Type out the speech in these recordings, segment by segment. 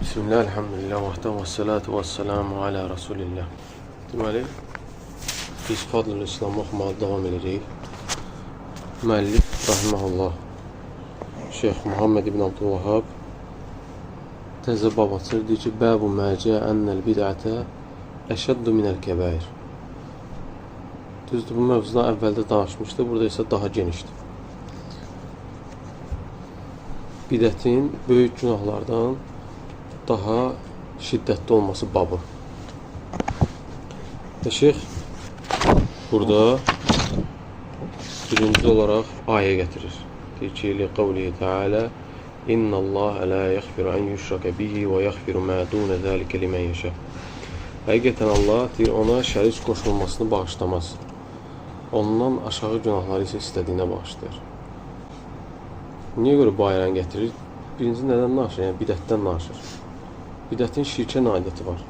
Bismillah, elhamdülillah, vahdən və salatu və selamu alə Rasulillah. Deməli, biz Fadlul İslam oxumağa davam edirik. Müəllif, rahiməhullah, Şeyx Muhammed ibn Abdülvahhab təzə bab açır, deyir ki, bəbu məcə ənəl bid'ətə əşəddu minəl kəbəir. Düzdür, bu mövzudan əvvəldə danışmışdı, burada isə daha genişdir. Bidətin böyük günahlardan daha şiddətli olması babı. Və şeyx burada birinci olaraq ayə gətirir. Deyir ki, liqavlihi teala İnnəllâhe la yəxfiru ən yüşrəkə bihi və yəxfiru mə dunə zəlikə limən yəşə. Həqiqətən Allah deyir, ona şərik qoşulmasını bağışlamaz. Ondan aşağı günahları isə istədiyinə bağışlayır. Niyə görə bu ayəni gətirir? Birinci nədən naşır? Yəni bidətdən naşır. Bidətin şirkə nailiyyəti var.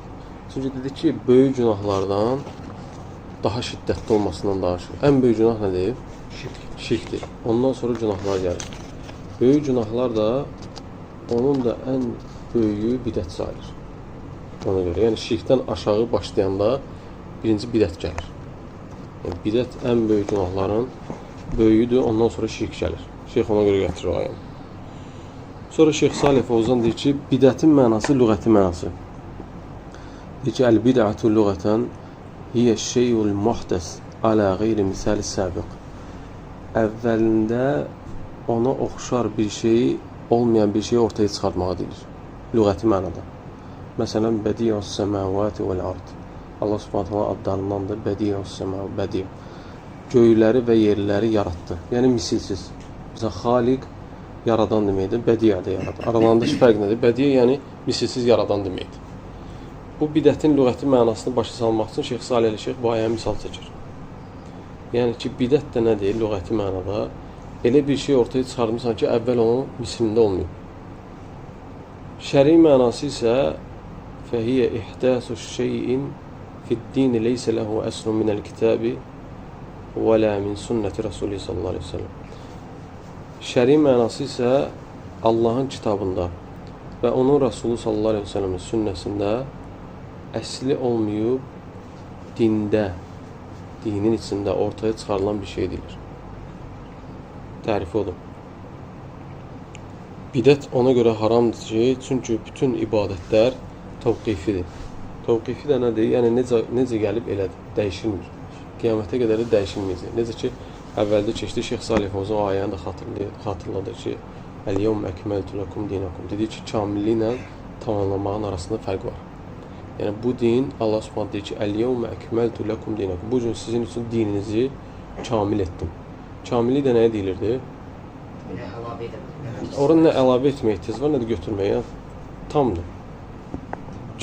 Çünki dedik ki, böyük günahlardan daha şiddətli olmasından danışır. Ən böyük günah nədir? Şirkdir. Ondan sonra günahlar gəlir. Böyük günahlar da onun da ən böyüyü bidət sayılır. Ona görə. Yəni şirkdən aşağı başlayanda birinci bidət gəlir. Yəni bidət ən böyük günahların böyüyüdür. Ondan sonra şirk gəlir. Şeyx ona görə gətirir o ayəni. Sonra Şeyx Salih Fovzan deyir ki, bidətin mənası lüğəti mənası. Deyir ki, əl-bid'atu lüğətən hiyə şeyul muhdəs alə qeyri misali səbiq. Əvvəlində ona oxşar bir şeyi, olmayan bir şeyi ortaya çıxartmağa deyilir. Lüğəti mənada. Məsələn, bədiyyəs səməvati vəl-ard. Allah subhanətə adlarındandır, bədiyyəs səməv, bədiyyə. Göyləri və yerləri yarattı. Yəni misilsiz. Bizə xaliq yaradan deməkdir, bədiyyə də yaradan. Aralarındakı fərq nədir? Bədiyyə yəni misilsiz yaradan deməkdir. Bu bidətin lüğəti mənasını başa salmaq üçün Şeyx Salih Şeyx bu ayəni misal çəkir. Yəni ki, bidət də nədir? Lüğəti mənada elə bir şey ortaya çıxarmısan ki, əvvəl onun mislində olmuyor. Şəri mənası isə fəhiyyə ihdəsu şeyin fid-dini leysə ləhu əslun minəl kitabi və lə min sünnəti Rasulü sallallahu aleyhi ve sellem. Şəri mənası isə Allahın kitabında və onun Rasulü sallallahu aleyhi ve sellemin sünnəsində əsli olmayıb dində, dinin içində ortaya çıxarılan bir şey deyilir. Tərifi odur. Bidət ona görə haramdır ki, çünki bütün ibadətlər təvqifidir. Təvqifi də nədir? Yəni necə gəlib elədir, dəyişilmir. Qiyamətə qədər də dəyişilməyəcək. Necə ki, əvvəldə keçdi, Şeyx Salih Fovzan o ayəni də xatırladır ki, Əl-yevm əkməltu ləkum dinakum. Dedi ki, kamilliklə tamamlamağın arasında fərq var. Yəni, bu din, Allah subhanət deyir ki, Əl-yevm əkməltu ləkum dinakum. Bu gün sizin üçün dininizi kamil etdim. Kamillik də nəyə deyilirdi? Orada nə əlavə etmək ehtiyac var, nə də götürmək. Yəni, tamdır.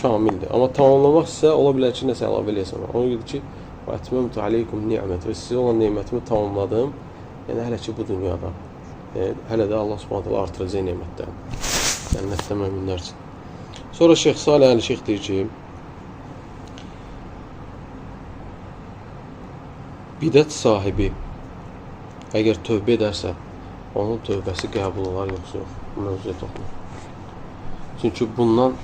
Kamildir. Amma tamamlamaq isə ola bilər ki, nəsə əlavə eləyəsən. Ona görə ki, və ətməmtu aleykum ni'mət və sizə olan neymətimi tamamladım. Yəni, hələ ki, bu dünyada. Yəni, hələ də Allah subhanətələ artıracaq neymətdən. Cənnətdə müminlər üçün. Sonra Şeyx Salih Şeyx deyir ki, bidət sahibi əgər tövbə edərsə, onun tövbəsi qəbul olar, yoxsa yox. Bu mövzuya toxunur. Çünki bundan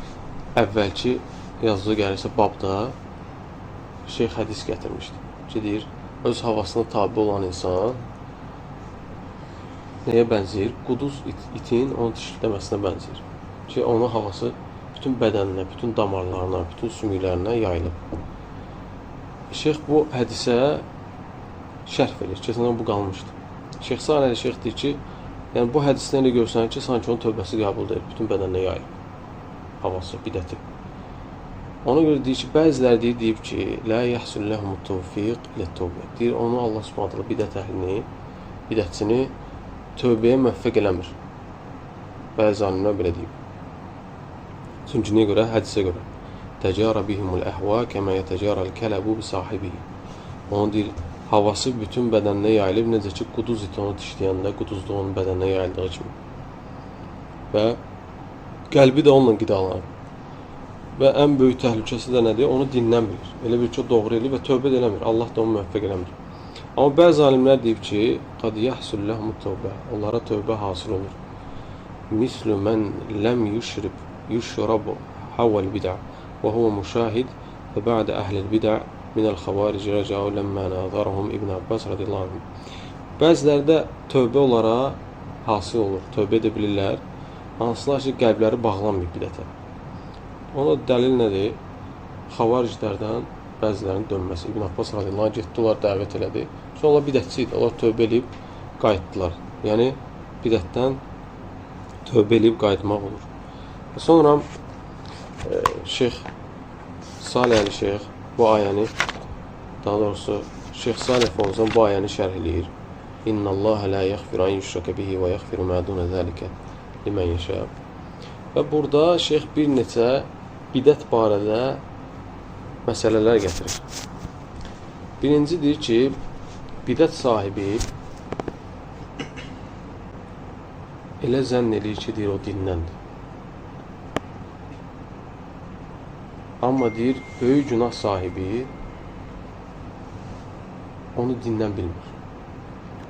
əvvəlki yazılı gəlirsə babda Şeyx hədis gətirmişdi ki, deyir, öz havasına tabi olan insan nəyə bənzəyir? Quduz itin onun dişləməsinə bənzəyir ki, onun havası bütün bədəninə, bütün damarlarına, bütün sümüklərinə yayılıb. Şeyx bu hədisə şərh verir. Keçəndən bu qalmışdı. Şeyx Salih Şeyx deyir ki, yəni bu hədisdən elə görsənir ki, sanki onun tövbəsi qəbul deyil, bütün bədəninə yayılıb. Havası, bidəti. Ona görə deyir ki, bəziləri deyib ki, lə yəhsul ləhumut tevfiq ilə tövbə. Deyir, onu Allah subhanətələ bidət əhlini, bidətçini tövbəyə müvəffəq eləmir. Bəzi alimlər belə deyib. Çünki niyə görə? Hədisə görə. Təcərə bihimul əhva kəmə yətəcərəl kələbu bi sahibihi. Onun deyir, havası bütün bədəninə yayılıb, necə ki, quduz iti onu dişləyəndə, quduzluq onun bədəninə yayıldığı kimi. Və qəlbi də onunla qidalanır. Və ən böyük təhlükəsi də nədir? Onu dinləmir. Elə bir ki, doğru eləyir və tövbə eləmir. Allah da onu müvəffəq eləmir. Amma bəzi alimlər deyib ki, qad yəhsul ləhumut tövbə. Onlara tövbə hasıl olur. Mislu mən ləm yüşrib يشرب حول البدع وهو مشاهد فبعد أهل البدع من الخوارج رجعوا لما ناظرهم ابن Abbas radiyallahu anh. Bəziləri də tövbə olaraq hasil olur, tövbə edə bilirlər. Hansılar ki, qəlbləri bağlanmıyor bidətə. Ona dəlil nədir? Xavariclərdən bəzilərinin dönməsi. İbn Abbas radiyallahu anh getdi, onlar dəvət elədi. Sonra onlar bidətçi idi, onlar tövbə edib qayıtdılar. Yəni, bidətdən tövbə edib qayıtmaq olur. Sonra Şeyx Salih Əli Şeyx bu ayəni, daha doğrusu Şeyx Salih Fovzan bu ayəni şərh eləyir. İnnəllaha la yəğfiru an yüşrəkə bihi və yəğfiru mə dunə zəlikə limən yəşə. Və burada Şeyx bir neçə bidət barədə məsələlər gətirir. Birinci deyir ki, bidət sahibi elə zənn eləyir ki, deyir, o dindəndir. Amma deyir, böyük günah sahibi onu dindən bilmir.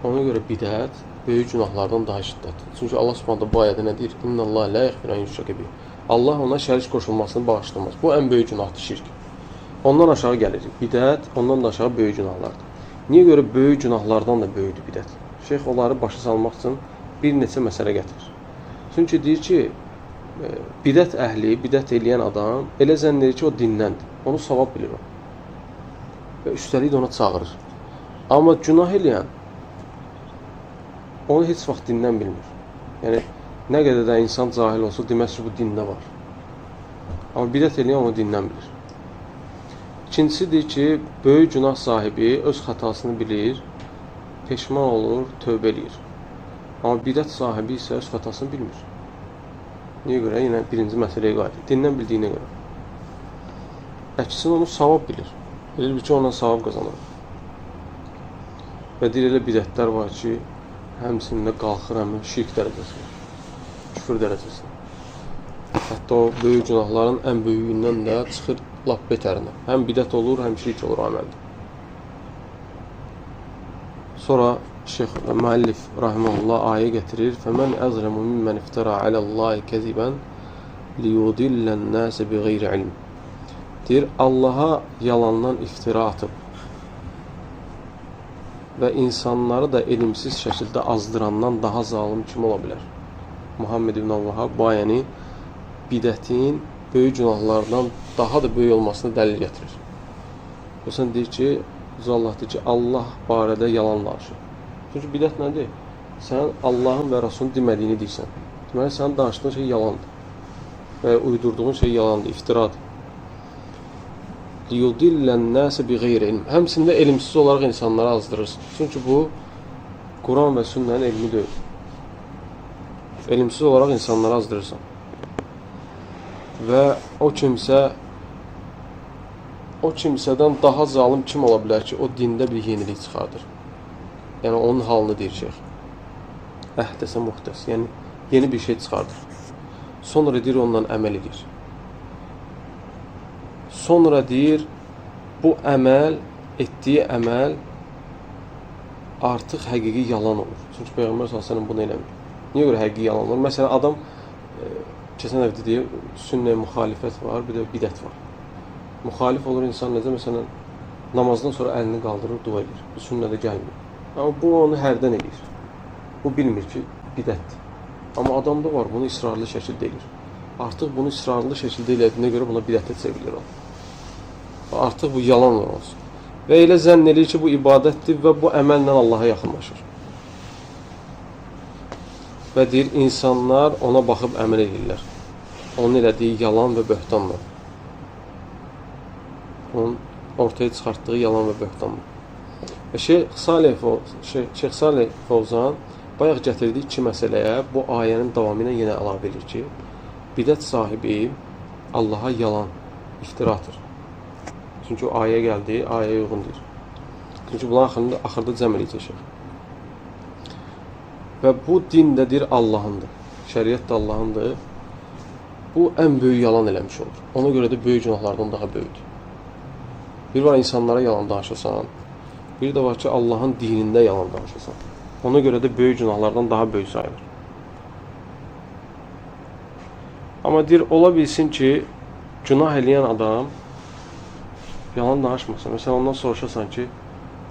Ona görə bidət böyük günahlardan daha şiddətlidir. Çünki Allah Subhanahu bu ayədə nə deyir? İnnəllaha la yəğfiru an yüşrəkə bihi. Allah ona şərik qoşulmasını bağışlamaz. Bu ən böyük günahdır, şirk. Ondan aşağı gəlir. Bidət ondan da aşağı böyük günahlardır. Niyə görə böyük günahlardan da böyükdür bidət? Şeyx onları başa salmaq üçün bir neçə məsələ gətirir. Çünki deyir ki, bidət əhli, bidət eləyən adam elə zənn edir ki, o dindəndir. Onu savab bilir o. Və üstəlik də ona çağırır. Amma günah eləyən onu heç vaxt dindən bilmir. Yəni, nə qədər də insan cahil olsa, deməz ki, bu dində var. Amma bidət eləyən onu dindən bilir. İkincisi deyir ki, böyük günah sahibi öz xətasını bilir, peşman olur, tövbə eləyir. Amma bidət sahibi isə öz xətasını bilmir. Niyə görə? Yenə birinci məsələyə qayıdır. Dindən bildiyinə görə. Əksinə onu savab bilir. Bilir ki, ondan savab qazanır. Və deyir, elə bidətlər var ki, həmsində qalxır həmin şirk dərəcəsinə, küfür dərəcəsinə. Hətta o böyük günahların ən böyüyündən də çıxır lap betərinə. Həm bidət olur, həm şirk olur əməldə. Sonra Şeyx Müəllif rahimehullah ayə gətirir. Fəmən əzləmu mimmən iftara aləllahi kəzibən liyudillən nəsə biğeyri ilm. Deyir, Allaha yalandan iftira atıb və insanları da elmsiz şəkildə azdırandan daha zalim kim ola bilər? Muhammed ibn Vahhab bu ayəni bidətin böyük günahlardan daha da böyük olmasına dəlil gətirir. O sən deyir ki, Allah deyir ki, Allah barədə yalan danışır. Çünki bidət nədir? Sən Allahın və Rasulun demədiyini deyirsən. Deməli, sənin danışdığın şey yalandır və uydurduğun şey yalandır, iftiradır. Liyudillən nəsə biğeyri ilm. Həmsində elmsiz olaraq insanları azdırırsın. Çünki bu, Quran və sünnənin elmi deyil. Elmsiz olaraq insanları azdırırsan. Və o kimsədən daha zalim kim ola bilər ki, o dində bir yenilik çıxardır. Yəni, onun halını deyir şeyx. Əhdəsə muhdəs. Yəni, yeni bir şey çıxardır. Sonra deyir, ondan əməl edir. Sonra deyir, bu əməl, etdiyi əməl artıq həqiqi yalan olur. Çünki Peyğəmbər s.ə.v bunu eləmir. Niyə görə həqiqi yalan olur? Məsələn, adam, keçən həftə deyir, sünnəyə müxalifət var, bir də bidət var. Müxalif olur insan necə? Məsələn, namazdan sonra əlini qaldırır, dua edir. Bu sünnədə gəlmir. Amma bu onu hərdən edir. Bu bilmir ki, bidətdir. Amma adamda var, bunu israrlı şəkildə edir. Artıq bunu israrlı şəkildə elədiyinə görə buna bidətə çevrilir o. Artıq bu yalan olsun. Və elə zənn edir ki, bu ibadətdir və bu əməllə Allaha yaxınlaşır. Və deyir, insanlar ona baxıb əməl edirlər. Onun elədiyi yalan və böhtanla. Onun ortaya çıxartdığı yalan və böhtanla. Və Şeyx Salih Fovzan bayaq gətirdiyi iki məsələyə bu ayənin davamı ilə yenə əlavə edir ki, bidət sahibi Allaha yalan, iftira atır. Çünki o ayə gəldi, ayəyə uyğundur. Çünki bunların axırda cəm eləyəcək. Və bu din də deyir Allahındır. Şəriət də Allahındır. Bu ən böyük yalan eləmiş olur. Ona görə də böyük günahlardan daha böyükdür. Bir var insanlara yalan danışırsan, bir də var ki Allahın dinində yalan danışırsan. Ona görə də böyük günahlardan daha böyük sayılır. Amma deyir, ola bilsin ki, günah eləyən adam yalan danışmasın. Məsələn, ondan soruşasan ki,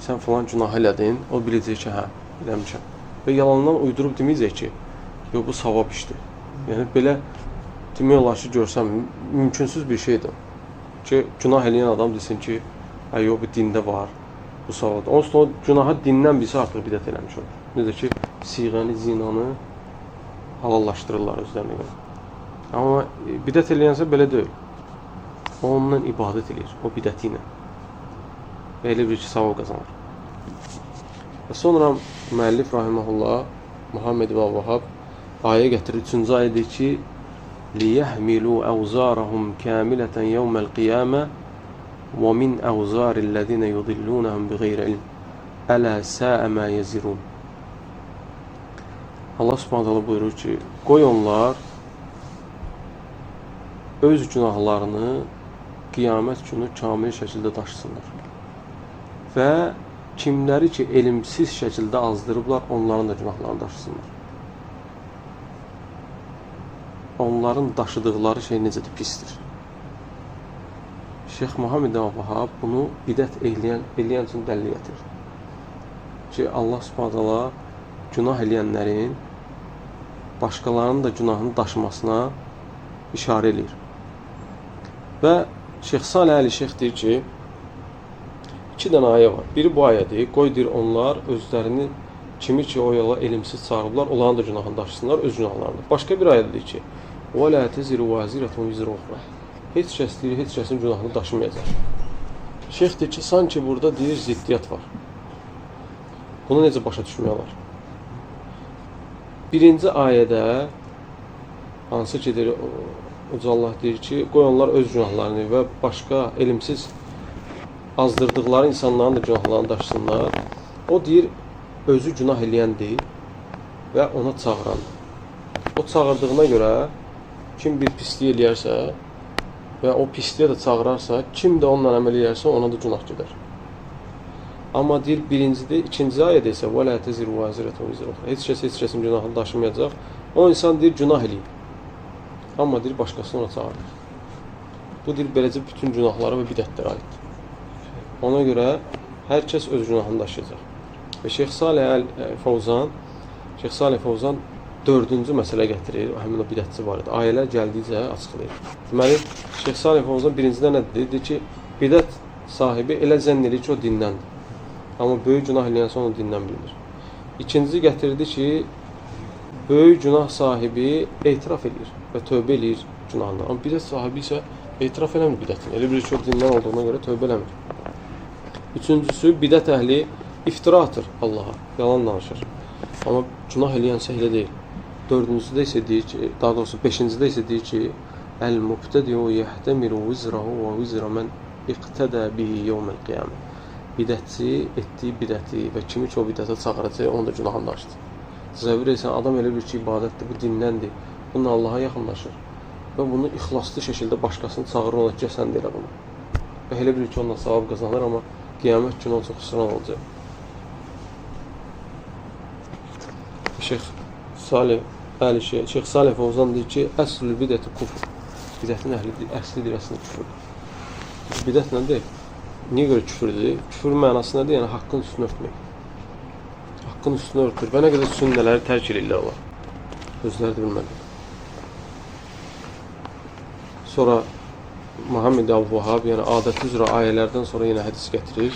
sən falan günah elədin, o biləcək ki, hə, eləmişəm. Və yalandan uydurub deməyəcək ki, yox, bu savab işdir. Yəni, belə demək olar ki, görsəm, mümkünsüz bir şeydir. Ki, günah eləyən adam desin ki, hə, yox, bu dində var, bu savabdır. Onsuz da o günahı dindən bilsə artıq bidət eləmiş olur. Necə ki, siğəni, zinanı halallaşdırırlar özlərinə görə. Amma bidət eləyənsə belə deyil. O ondan ibadət eləyir, o bidəti ilə. Və elə bir ki, savab qazanır. Və sonra müəllif rahiməhullah, Muhammed ibn Vahhab ayə gətirir. 3-cü ayədir ki, لِيَحْمِلُوا أَوْزَارَهُمْ كَامِلَةً يَوْمَ الْقِيَامَةِ وَمِنْ أَوْزَارِ الَّذِينَ يُضِلُّونَهُمْ بِغَيْرِ عِلْمٍ أَلَا سَاءَ مَا يَزِرُونَ. Allah Subhanahu buyurur ki, qoy onlar öz günahlarını qiyamət günü kamil şəkildə daşısınlar. Və kimləri ki, elmsiz şəkildə azdırıblar, onların da günahlarını daşısınlar. Onların daşıdıqları şey necədir, pisdir. Şeyx Muhammed ibn Vahhab bunu bidət eləyən üçün dəlil gətirir. Ki, Allah Subhanahu günah eləyənlərin başqalarının da günahını daşımasına işarə eləyir. Və Şeyx Salih Əli Şeyx deyir ki, 2 dənə ayə var. Biri bu ayədir, qoy deyir onlar özlərini kimi ki o yola elmsiz çağırıblar, onların da günahını daşısınlar, öz günahlarını. Başqa bir ayədir ki, وَلَا تَزِرُ وَازِرَةٌ وِزْرَ أُخْرَى. Heç kəs deyir, heç kəsin günahını daşımayacaq. Şeyx deyir ki, sanki burada deyir ziddiyyət var. Bunu necə başa düşmək olar? Birinci ayədə hansı ki deyir, Uca Allah deyir ki, qoy onlar öz günahlarını və başqa elmsiz azdırdıqları insanların da günahlarını daşısınlar. O deyir, özü günah eləyəndir və ona çağırandır. O çağırdığına görə kim bir pisliyi eləyərsə və o pisliyə də çağırarsa, kim də onunla əməl eləyərsə, ona da günah gedər. Amma deyir, birincidir, ikinci ayədə isə وَلَا تَزِرُ وَازِرَةٌ وِزْرَ أُخْرَى. Heç kəsin günahını daşımayacaq. O insan deyir, günah eləyib. Amma deyir, başqasını ona çağırır. Bu deyir, beləcə bütün günahlara və bidətlərə aiddir. Ona görə hər kəs öz günahını daşıyacaq. Və Şeyx Salih Fovzan 4-cü məsələ gətirir, həmin o bidətçi var idi. Ayələr gəldikcə açıqlayır. Deməli, Şeyx Salih Fovzan birincidə nə dedi? Dedi ki, bidət sahibi elə zənn edir ki, o dindəndir. Amma böyük günah eləyənsə onu dindən bilinir. İkinci gətirdi ki, böyük günah sahibi etiraf edir və tövbə eləyir günahından. Amma bidət sahibi isə etiraf eləmir bidətin. Elə bir ki, o dindən olduğuna görə tövbə eləmir. Üçüncüsü, bidət əhli iftira atır Allaha, yalan danışır. Amma günah eləyənsə elə deyil. Dördüncüdə isə deyir ki, daha doğrusu beşincidə isə deyir ki, Əl-mübtədiyu yəhtəmiru vizrahu və vizra mən iqtədə bihi yevməl qiyamə. Bidətçi etdiyi bidəti və kimi ki o bidətə çağıracaq, onu da günahını daşıdır. Təsəvvür etsən, adam elə bir ki, ibadətdir, bu dindəndir, bununla Allaha yaxınlaşır və bunu ixlaslı şəkildə başqasını çağırır, ona ki, sən də elə bunu. Və elə bir ki, ondan savab qazanır, amma qiyamət günü o çox xüsran olacaq. Şeyx Salih Fovzan deyir ki, əslül bidəti kufr. Bidətin əslidir, əslində küfürdür. Bidət nədir? Niyə görə küfürdür? Küfür mənası nədir? Yəni, haqqın üstünü örtmək. Haqqın üstünü örtür və nə qədər sünnələri tərk edirlər olar. Özləri də bilməli. Sonra Muhammed ibn Vahhab, yəni adəti üzrə ayələrdən sonra yenə hədis gətirir.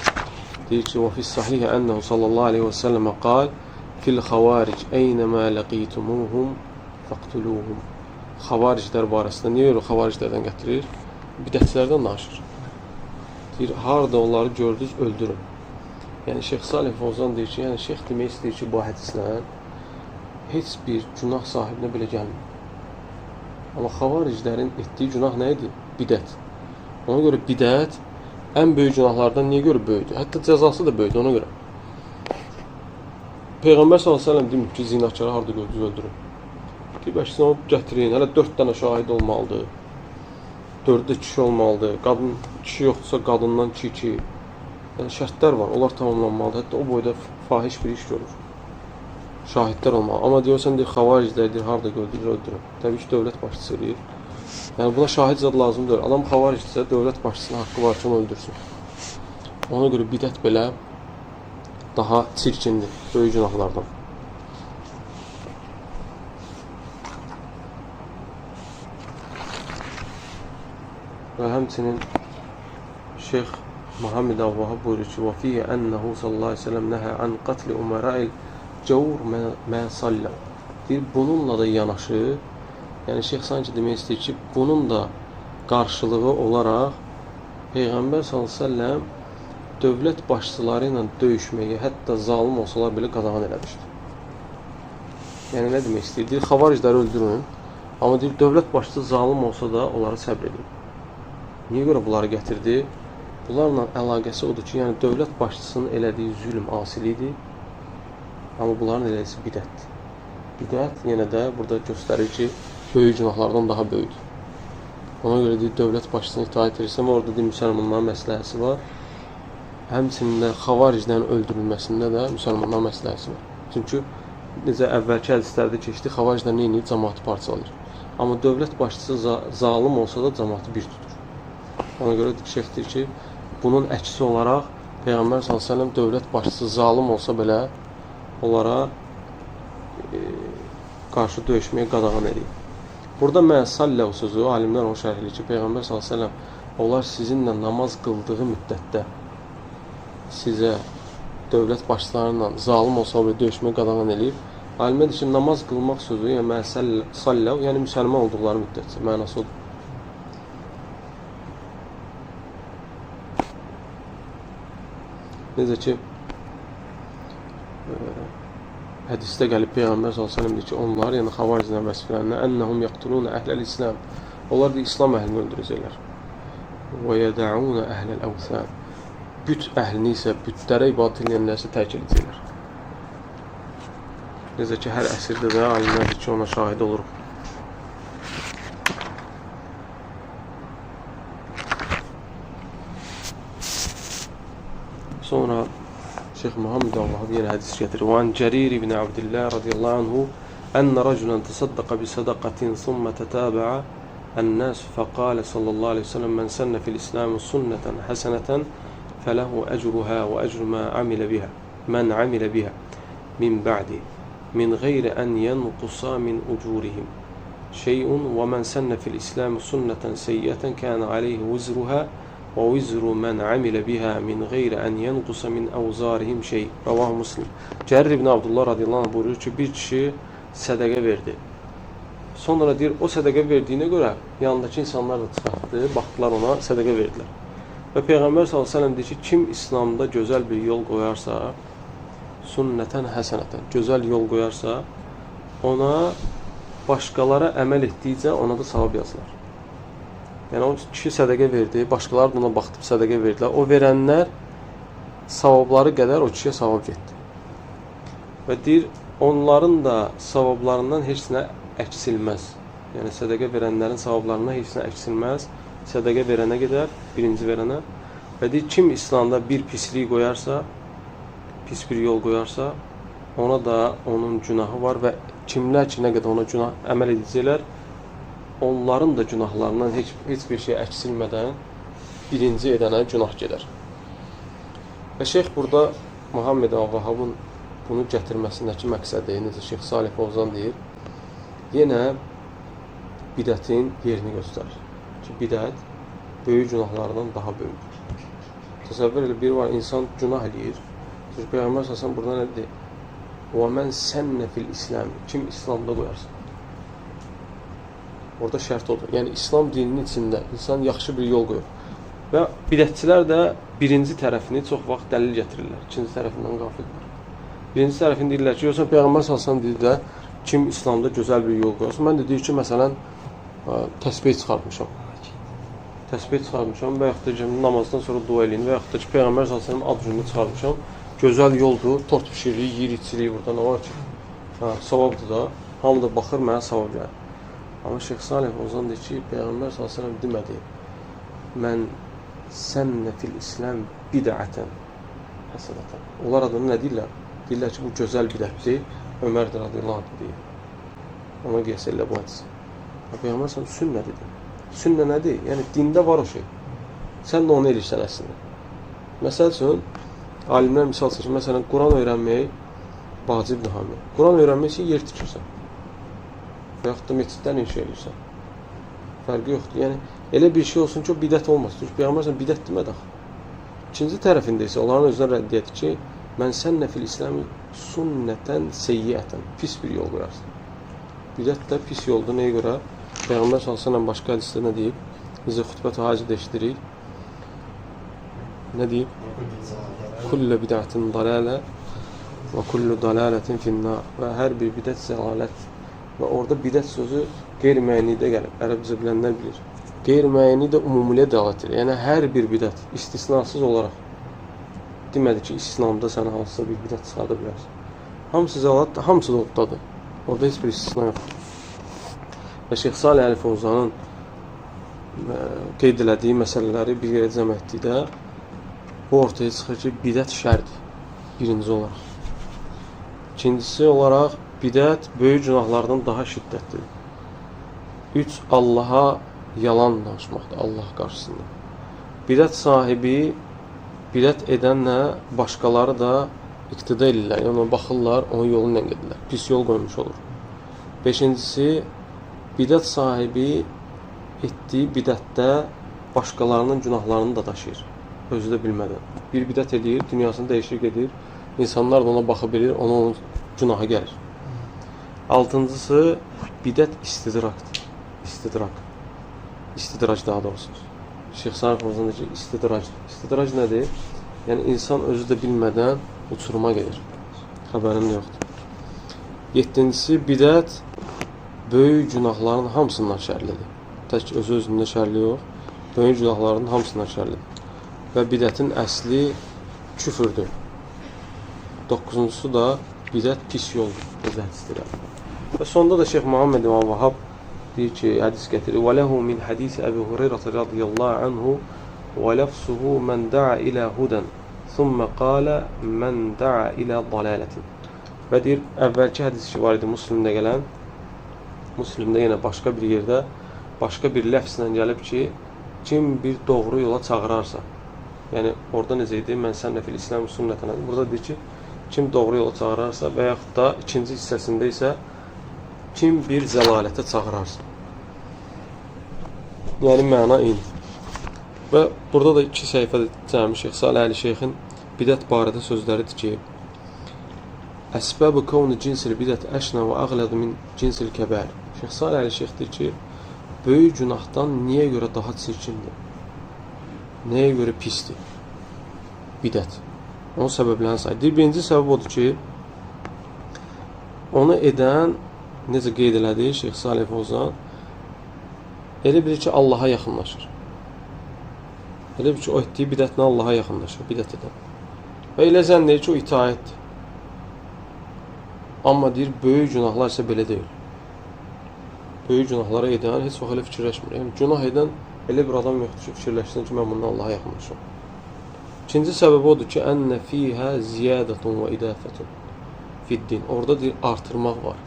Deyir ki, وَفِي الصَّحِيحِ أَنَّهُ صَلَّى اللّٰهُ عَلَيْهِ وَسَلَّمَ قَالَ فِي الْخَوَارِجِ أَيْنَمَا لَقِيتُمُوهُمْ فَقْتُلُوهُمْ. Xavariclər barəsində niyə görə xavariclərdən gətirir? Bidətçilərdən danışır. Deyir, harada onları gördünüz, öldürün. Yəni, Şeyx Salih Fovzan deyir ki, yəni Şeyx demək istəyir ki, bu hədislə heç bir günah sahibinə belə gəlmir. Amma xavariclərin etdiyi günah nə idi? Bidət. Ona görə bidət ən böyük günahlardan niyə görə böyükdür? Hətta cəzası da böyükdür ona görə. Peyğəmbər s.ə.v demir ki, zinakarı harada gördünüz, öldürün. Deyib, əksinə onu gətirin, hələ 4 dənə şahid olmalıdır. 4-də kişi olmalıdır. Kişi yoxdursa qadından 2. Yəni, şərtlər var, onlar tamamlanmalıdır. Hətta o boyda fahiş bir iş görür. Şahidlər olmalı. Amma deyirsən, xavariclər deyir, harada gördünüz, öldürün. Təbii ki, dövlət başçısı eləyir. Yəni buna şahid zad lazım deyil. Adam xavaricdirsə, dövlət başçısının haqqı var ki, onu öldürsün. Ona görə bidət belə daha çirkindir, böyük günahlardan. Və həmçinin Şeyx Muhammed Əl-Vahhab buyurur ki, وَفِيهِ أَنَّهُ sallallahu aleyhi ve sellem nəhə an qatli umara'il cəvur mə sallam. Deyir, bununla da yanaşı, yəni Şeyx sanki demək istəyir ki, bunun da qarşılığı olaraq Peyğəmbər sallallahu aleyhi ve sellem dövlət başçıları ilə döyüşməyi, hətta zalim olsalar belə qadağan eləmişdir. Yəni nə demək istəyir? Deyir, xavaricləri öldürün, amma deyir, dövlət başçısı zalim olsa da onları səbr edin. Niyə görə bunları gətirdi? Bunlarla əlaqəsi odur ki, yəni dövlət başçısının elədiyi zülm asilidir, amma bunların elədiyi bidətdir. Bidət yenə də burada göstərir ki, böyük günahlardan daha böyükdür. Ona görə deyir, dövlət başçısına itaat edirsən, orada deyir, müsəlmanların məsləhəsi var. Həmçinin də xavariclərin öldürülməsində də müsəlmanların məsləhəsi var. Çünki necə əvvəlki hədislərdə keçdi, xavariclər nə edir? Cəmaatı parçalayır. Amma dövlət başçısı zalim olsa da cəmaatı bir tutur. Ona görə Şeyx deyir ki, bunun əksi olaraq Peyğəmbər s.ə.v dövlət başçısı zalim olsa belə onlara qarşı döyüşməyə qadağan edir. Burada mən salləv sözü, alimlər onu şərh edir ki, Peyğəmbər s.ə.v onlar sizinlə namaz qıldığı müddətdə sizə dövlət başçılarıyla zalim olsa belə döyüşməyə qadağan edir. Alimlər deyir ki, namaz qılmaq sözü, yəni mən salləv, yəni müsəlman olduqları müddətcə mənası odur. Necə ki, hədisdə gəlib Peyğəmbər s.ə.v deyir ki, onlar, yəni xavariclərin vəsiflərinə ennəhum yaqtuluna əhləl-İslam. Onlar da İslam əhlini öldürəcəklər. Və yədəunə əhləl-əvsən. Büt əhlini isə, bütlərə ibadət edənləri isə tərk edəcəklər. Necə ki, hər əsrdə də alimlərdir ki, ona şahid oluruq. Sonra Şeyx Muhammed Əl-Vahhab yenə hədis gətirir. Və an Cərir ibn Abdillah radiyallahu anhu ennə rəculən təsəddaqa bi sədaqatin thumma tətəbəə ən-nəs fəqalə sallallahu aleyhi ve sellem mən sənnə fil-İslam sünnətən həsənətən fələhu əcruhə və əcru mən amilə bihə min ba'di min qeyri ən yənqusa min ucurihim şeyun və mən sənnə fil-İslam sünnətən seyyətən kənə aleyhi vizruhə və vizru mən amilə bihə min qeyri ən yənqusa min əvzarihim şey. Rəvah Müslim. Cərir ibn Abdullah radiyallahu anh buyurur ki, bir kişi sədəqə verdi. Sonra deyir, o sədəqə verdiyinə görə yanındakı insanlar da çıxartdı, baxdılar ona, sədəqə verdilər. Və Peyğəmbər s.ə.v deyir ki, kim İslamda gözəl bir yol qoyarsa, sünnətən həsənətən, gözəl yol qoyarsa, ona başqalara əməl etdikcə ona da savab yazılar. Yəni, o kişi sədəqə verdi, başqaları da ona baxıb sədəqə verdilər. O verənlər savabları qədər o kişiyə savab getdi. Və deyir, onların da savablarından heç nə əksilməz. Yəni, sədəqə verənlərin savablarından heç nə əksilməz. Sədəqə verənə qədər, birinci verənə. Və deyir, kim İslamda bir pislik qoyarsa, pis bir yol qoyarsa, ona da onun günahı var və kimlər ki, nə qədər ona günah əməl edəcəklər, onların da günahlarından heç bir şey əksilmədən birinci edənə günah gedər. Və Şeyx burada Muhammed Əl-Vahhabın bunu gətirməsindəki məqsədi, necə Şeyx Salih Fovzan deyir, yenə bidətin yerini göstərir. Ki, bidət böyük günahlardan daha böyükdür. Təsəvvür elə bir var, insan günah eləyir. Çünki Peyğəmbər s.ə.v burada nə deyir? وَمَنْ سَنَّ فِي الْإِسْلَامِ Kim İslamda qoyarsa. Orada şərt odur. Yəni, İslam dininin içində insan yaxşı bir yol qoyur. Və bidətçilər də birinci tərəfini çox vaxt dəlil gətirirlər. İkinci tərəfindən qafildir. Birinci tərəfini deyirlər ki, yoxsa Peyğəmbər s.ə.v deyir də, kim İslamda gözəl bir yol qoyarsa. Mən də deyir ki, məsələn, təsbih çıxartmışam. Təsbih çıxartmışam və yaxud da ki, namazdan sonra dua eləyin və yaxud da ki, Peyğəmbər s.ə.v ad gününü çıxartmışam. Gözəl yoldur, tort pişiririk, yiyir, içirik burada, nə var ki? Savabdır da, hamı da baxır, mənə savab gəlir. Amma Şeyx Salih Fovzan deyir ki, Peyğəmbər s.ə.v demədi, mən sənnə fil-İslam bidətən həsənətən. Onlar adını nə deyirlər? Deyirlər ki, bu gözəl bidətdir, Ömər radiyallahu anh deyir. Ona qiyas elə bu hədisi. Peyğəmbər s.ə.v sünnə dedi. Sünnə nədir? Yəni dində var o şey. Sən də onu eləyirsən əslində. Məsəl üçün alimlər misal çəkir. Məsələn, Quran öyrənmək vacibdir hamıya. Quran öyrənmək üçün yer tikirsən. Və yaxud da məsciddən inşa edirsən. Fərqi yoxdur. Yəni elə bir şey olsun ki, o bidət olmasın. Çünki Peyğəmbər bidət demədi axı. İkinci tərəfində isə onların özünə rəddiyyəti ki, mən sənnə fil İsləmi sünnətən seyyiətən. Pis bir yol qoyarsan. Bidət də pis yoldur. Nəyə görə? Peyğəmbər sallallahu başqa hədisdə nə deyib? Bizə xutbət-i hacıdə eşidirik. Nə deyib? Kullu bid'atin dalalə və kullu dalaletin finnar. Və hər bir bidət zəlalət. Və orada bidət sözü qeyri-müəyyənlikdə gəlib. Ərəbcə bilənlər bilir. Qeyri-müəyyənlik də umumilə dəlat edir. Yəni hər bir bidət istisnasız olaraq demədi ki, İslamda sən hansısa bir bidət çıxarda bilərsən. Hamısı zəlalətdir, hamısı da oddadır. Orada heç bir istisna yoxdur. Və Şeyx Salih Əl-Fovzanın qeyd elədiyi məsələləri bir yerə cəm etdikdə bu ortaya çıxır ki, bidət şərdir. Birinci olaraq. İkincisi olaraq bidət böyük günahlardan daha şiddətlidir. 3. Allaha yalan danışmaqdır Allah qarşısında. Bidət sahibi, bidət edənlə başqaları da iqtida edirlər. Yəni ona baxırlar, onun yolu ilə gedirlər. Pis yol qoymuş olur. 5-incisi, bidət sahibi etdiyi bidətdə başqalarının günahlarını da daşıyır. Özü də bilmədən. Bir bidət edir, dünyasını dəyişir edir. İnsanlar da ona baxı bilir, onun günahı gəlir. 6-cısı, bidət istidrakdır. İstidrac daha doğrusu. Şeyx Salih Fovzan deyir ki, istidracdır. İstidrac nədir? Yəni insan özü də bilmədən uçuruma gedir. Xəbərin yoxdur. 7-cisi, bidət böyük günahların hamısından şərlidir. Tək özü-özündə şərli yox, böyük günahların hamısından şərlidir. Və bidətin əsli küfürdür. 9-cusu da bidət pis yoldur. Və sonda da Şeyx Muhammed İmam Vahab deyir ki, hədis gətirir. وَلَهُ مِنْ حَدِيثِ أَبِي هُرَيْرَةَ رَضِيَ اللّٰهِ عَنْهُ وَلَفْسُهُ مَنْ دَعَ إِلَى هُدًا ثُمَّ قَالَ مَنْ دَعَ إِلَى ضَلَالَةٍ. Və deyir, əvvəlki hədis ki var idi Müslimdə gələn, Müslimdə yenə başqa bir yerdə, başqa bir ləfslə gəlib ki, kim bir doğru yola çağırarsa, yəni orada necə idi, mən sənnə fil İslam sünnətənə, burada deyir ki, kim doğru yola çağırarsa və yaxud da ikinci hissəsində isə kim bir zəlalətə çağırarsa. Yəni məna eyni. Və burada da 2 səhifədə cəmi Şeyx Salih Əli Şeyxin bidət barədə sözləridir ki, Əsbəb-ı kavnu cinsil bidət əşnə və əğləd min cinsil kəbər. Şeyx Salih Əli Şeyx deyir ki, böyük günahdan niyə görə daha çirkindir? Nəyə görə pisdir? Bidət. Onun səbəblərini sayır. Birinci səbəb odur ki, onu edən, necə qeyd elədi Şeyx Salih Fovzan, elə bilir ki, Allaha yaxınlaşır. Elə bilir ki, o etdiyi bidətlə Allaha yaxınlaşır, bidət edən. Və elə zənn deyir ki, o itaətdir. Amma deyir, böyük günahlar isə belə deyil. Böyük günahlara edən heç vaxt elə fikirləşmir. Yəni, günah edən elə bir adam yoxdur ki, fikirləşsin ki, mən bundan Allaha yaxınlaşım. İkinci səbəbi odur ki, ənnə fiyhə ziyadətun və idafətun fiddin. Orada deyir, artırmaq var.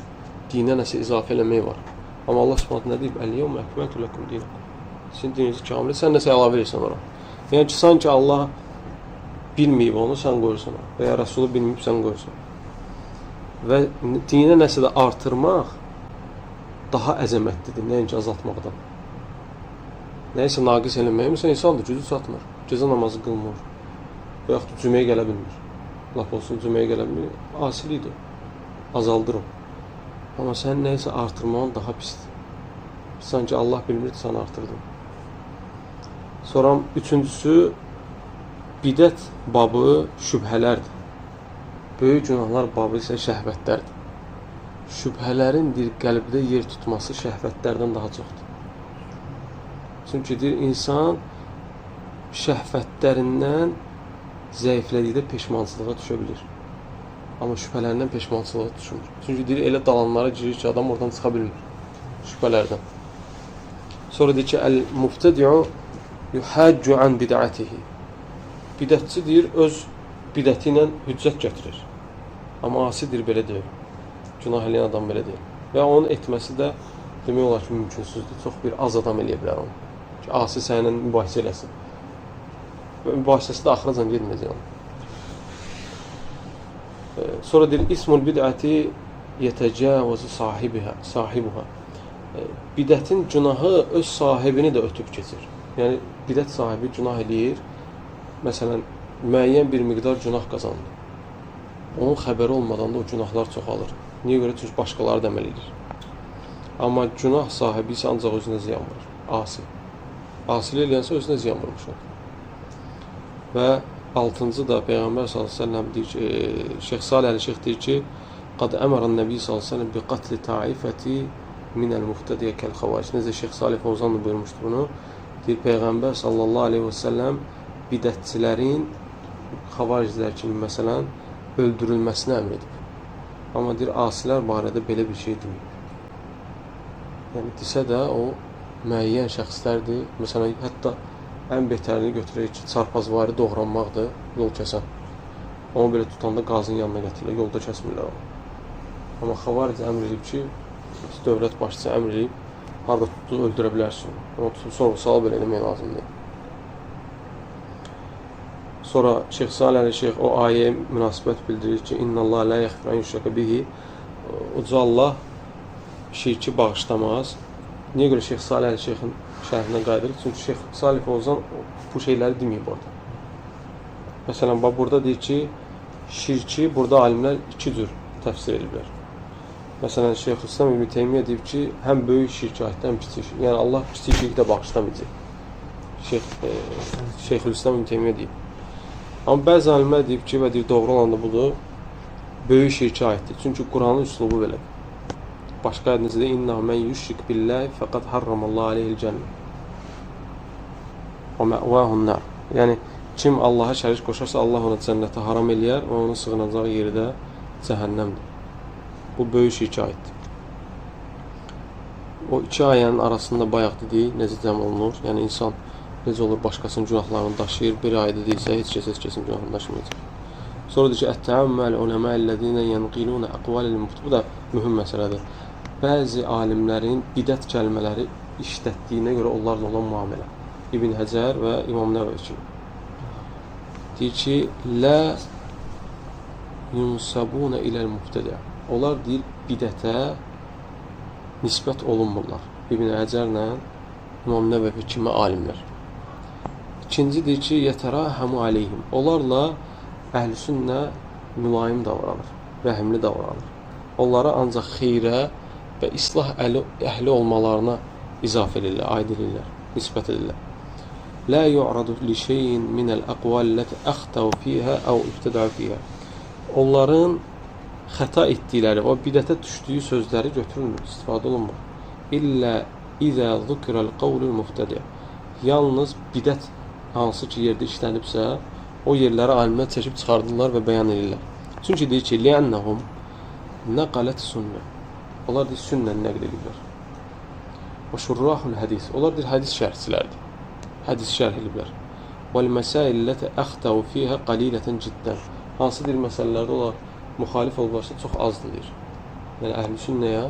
Dinə nəsə izafə eləmək var. Amma Allah Subhanahu nə deyib? Əl-yevmə əkməltu ləkum dinakum. Sizin dininizi kamildir. Sən nəsə əlavə edirsən ora. Yəni ki, sanki Allah bilməyib onu, sən qoyursan. Və ya Rəsulu bilməyib, sən qoyursan. Və dinə nəsə də artırmaq daha əzəmətlidir, nəinki azaltmaqdan. Nəyəsə naqis eləmək, məsələn, insandır, gücü çatmır. Gecə namazı qılmır. Və yaxud da cüməyə gələ bilmir. Lap olsun, cüməyə gələ bilmir. Asilikdir. Azaldırım. Amma sən nəyəsə artırmağın daha pisdir. Sanki Allah bilmirdi, sən artırdın. Sonra üçüncüsü, bidət babı şübhələrdir. Böyük günahlar babı isə şəhvətlərdir. Şübhələrin qəlbdə yer tutması şəhvətlərdən daha çoxdur. Çünki deyir, insan şəhvətlərindən zəiflədikdə peşmançılığa düşə bilir. Amma şübhələrindən peşmançılığa düşmür. Çünki deyir, elə dalanlara girir ki, adam oradan çıxa bilmir. Şübhələrdən. Sonra deyir ki, əl-muftədi'u yuhəccu an bid'atihi. Bidətçi deyir, öz bidəti ilə hüccət gətirir. Amma asidir belə deyil. Günah eləyən adam belə deyil. Və onun etməsi də demək olar ki, mümkünsüzdür. Çox bir az adam eləyə bilər onu. Ki, asi səninlə mübahisə eləsin. Və mübahisəsi də axıracan gedməyəcək onu. Sonra deyir, ismul bid'əti yetəcəvəzu sahibuha. Bidətin günahı öz sahibini də ötüb keçir. Yəni, bidət sahibi günah eləyir. Məsələn, müəyyən bir miqdar günah qazandı. Onun xəbəri olmadan da o günahlar çoxalır. Niyə görə? Çünki başqaları da əməl edir. Amma günah sahibi isə ancaq özünə ziyan vurur. Asi. Asili eləyənsə özünə ziyan vurmuş olur. Və 6-cı da Peyğəmbər s.ə.v deyir ki, Şeyx Salih Əl-Şeyx deyir ki, qad əmərən Nəbi s.ə.v bi qatli taifəti minəl muftədiyə kəl-xavaric. Necə Şeyx Salih Fovzan da buyurmuşdu bunu. Deyir, Peyğəmbər s.ə.v bidətçilərin xavariclər kimi məsələn öldürülməsini əmr edib. Amma deyir, asilər barədə belə bir şey deməyib. Yəni, desə də o müəyyən şəxslərdir. Məsələn, hətta ən betərini götürək ki, çarpazvari doğranmaqdır, yol kəsən. Onu belə tutanda qazın yanına gətirirlər, yolda kəsmirlər onu. Amma xavaric əmr edib ki, dövlət başçısı əmr edib, harada tutduğu öldürə bilərsin. Onu tutub sorğu-sual belə eləmək lazımdır. Sonra Şeyx Salih Əl-Şeyx o ayəyə münasibət bildirir ki, İnna Allah la yəxfir an yüşrəkə bihi. Uca Allah şirki bağışlamaz. Niyə görə Şeyx Salih Əl-Şeyxin şərhindən qayıdırıq? Çünki Şeyx Salih Fovzan bu şeyləri deməyib orada. Məsələn, burada deyir ki, şirki burada alimlər iki cür təfsir ediblər. Məsələn, Şeyxülislam İbn Teymiyyə deyib ki, həm böyük şirki aiddir, həm kiçik şirki. Yəni, Allah kiçik şirki də bağışlamayacaq. Şeyxülislam İbn Teymiyyə deyib. Amma bəzi alimlər deyib ki, və deyir, doğru olan da budur, böyük şirki aiddir. Çünki Quranın üslubu belədir. Başqa ayədə də İnnahu men yüşrik billahi fəqad harramallahu aleyhil cənnə. Və məvahun nar. Yəni kim Allaha şərik qoşarsa Allah ona cənnəti haram eləyər və onun sığınacağı yeri də cəhənnəmdir. Bu böyük şirkə aiddir. O iki ayənin arasında bayaq dedik, necə cəm olunur? Yəni insan necə olur başqasının günahlarını daşıyır, bir ayda deyilsə heç kəsin günahını daşımayacaq. Sonra deyir ki, ət-təamməl uləmə'l-ləzīnə yənqilunə əqvalil-müftə. Bu da mühüm məsələdir. Bəzi alimlərin bidət kəlmələri işlətdiyinə görə onlarla olan müamilə. İbn Həcər və İmam Nəvəvi kimi. Deyir ki, lə yunsabunə iləl-müftədə. Onlar deyir, bidətə nisbət olunmurlar. İbn Həcərlə İmam Nəvəvi kimi alimlər. İkinci deyir ki, yətərahəmu aleyhim. Onlarla əhl-sünnə mülayim davranır, rəhimli davranır. Onlara ancaq xeyrə və islah əhli olmalarına izaf edirlər, aid edirlər, nisbət edirlər. Lə yu'radu li şeyin minəl əqvalləti əxtəv fiyhə əv ibtidəv fiyhə. Onların xəta etdikləri, o bidətə düşdüyü sözləri götürülmür, istifadə olunmur. İllə izə zükürəl qavlül müftədiyə. Yalnız bidət hansı ki yerdə işlənibsə, o yerləri alimlər çəkib çıxardırlar və bəyan edirlər. Çünki deyir ki, li'ənnəhum nəqalət sünnə. Onlar deyir, sünnəni nəql edirlər. Və şurrahul hədis. Onlar deyir, hədis şərhçilərdir. Hədis şərh edirlər. Vəl-məsəillətə əxtəv fiyhə qalilətən ciddən. Hansı deyir, məsələlərdə onlar müxalif olurlarsa çox azdır deyir. Yəni, əhl-i sünnəyə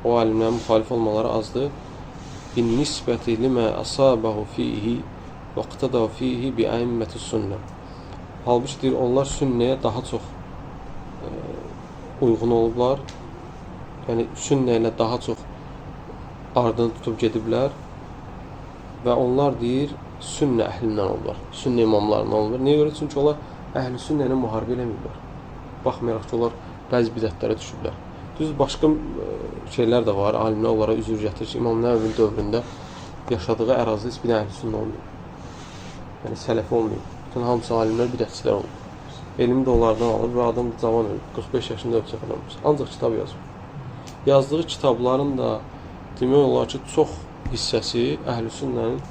o alimlərin müxalif olmaları azdır. bin nisbəti limə əsabəhu fihi və qtədə fihi bi əimməti sünnə. Halbuki deyir, onlar sünnəyə daha çox uyğun olublar. Yəni, sünnə ilə daha çox ardını tutub gediblər. Və onlar deyir, sünnə əhlindən olurlar. Sünnə imamlarından olurlar. Niyə görə? Çünki onlar əhl-i sünnə ilə müharibə eləməyiblər. Baxmayaraq ki, onlar bəzi bidətlərə düşüblər. Düz başqa şeylər də var. Alimlər onlara üzr gətirir ki, İmam Nəvəvinin dövründə yaşadığı ərazidə heç bir əhl-i sünnə olmuyor. Yəni, sələfi olmuyor. Bütün hamısı alimlər bidətçilər olur. Elmi də onlardan alır və adam cavan ölür. 45 yaşında ölçə falan olmuş. Ancaq kitab yazır. Yazdığı kitabların da demək olar ki, çox hissəsi əhl-i sünnənin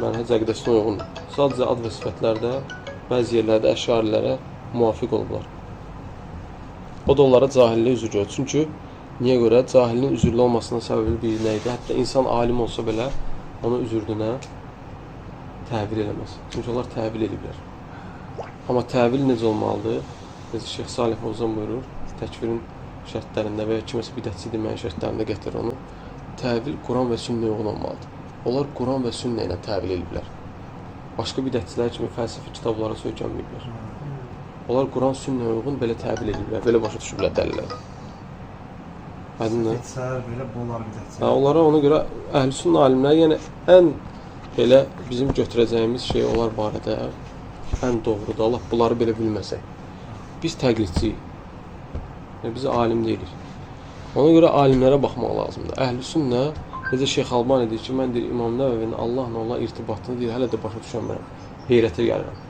mənhəc əqidəsinə uyğundur. Sadəcə ad və sifətlərdə bəzi yerlərdə əşarilərə müvafiq olublar. O da onlara cahilliyə üzr görür. Çünki niyə görə? Cahilin üzürlü olmasının səbəbi bir nə idi? Hətta insan alim olsa belə onu üzürdüyünə təvil eləməz. Çünki onlar təvil ediblər. Amma təvil necə olmalıdır? Necə Şeyx Salih Fovzan buyurur, təkfirin şərtlərində və ya kiməsə bidətçi deməyin şərtlərində gətirir onu. təvil Quran və sünnəyə uyğun olmalıdır. Onlar Quran və sünnə ilə təvil ediblər. Başqa bidətçilər kimi fəlsəfi kitablara söykənməyiblər. Onlar Quran sünnəyə uyğun belə təvil ediblər, belə başa düşüblər dəlilləri. Aydındır? Bidətçilər belə bunlar bidətçilər. Onlara ona görə əhl-sünnə alimləri, yəni ən belə bizim götürəcəyimiz şey onlar barədə ən doğrudur. Allah bunları belə bilməsək. Biz təqlidçiyik. Yəni, biz alim deyilik. Ona görə alimlərə baxmaq lazımdır. Əhl-sünnə, necə Şeyx Albani deyir ki, mən deyir, İmam Nəvəvinin Allahla olan irtibatını deyir, hələ də başa düşənmərəm. Heyrətə gəlirəm.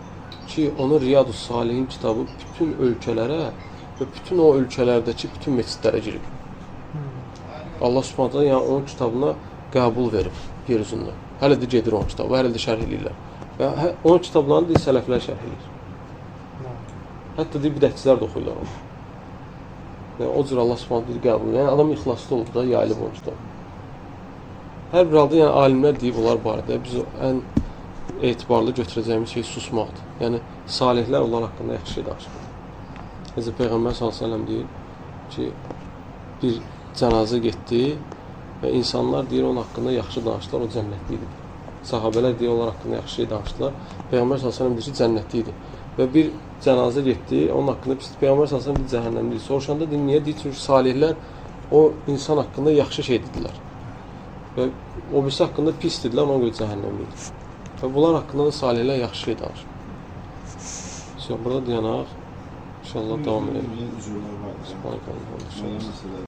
Ki, onun Riyadus Salihin kitabı bütün ölkələrə və bütün o ölkələrdəki bütün meçidlərə girib. Allah Subhanahu taala yəni onun kitabına qəbul verib yer üzündə. Hələ də gedir onun kitabı, hələ də şərh edirlər. Və onun kitablarını deyir, sələflər şərh edir. Hətta deyir, bidətçilər də oxuyurlar onu. Yəni, o cür Allah Subhanahu deyir, qəbul. Yəni, adam ixlaslı olub da, yayılıb onun kitabı. Hər bir halda, yəni, alimlər deyib onlar barədə biz ən etibarlı götürəcəyimiz şey susmaqdır. Yəni, salihlər onlar haqqında yaxşı şey danışır. Necə Peyğəmbər s.ə.v deyir ki, bir cənazə getdi və insanlar deyir, onun haqqında yaxşı danışdılar, o cənnətli idi. Sahabələr deyir, onlar haqqında yaxşı şey danışdılar. Peyğəmbər s.ə.v deyir ki, cənnətli idi. Və bir cənazə getdi, onun haqqında pis. Peyğəmbər s.ə.v deyir, cəhənnəmli idi. Soruşanda deyir, niyə deyir? Çünki salihlər o insan haqqında yaxşı şey dedilər. Və o birisi haqqında pis dedilər, ona görə cəhənnəmli idi. Və bunlar haqqında da salihlər yaxşı şey danışır. Burada dayanaq. İnşallah davam edelim. Üzürlər var. Subhanallah.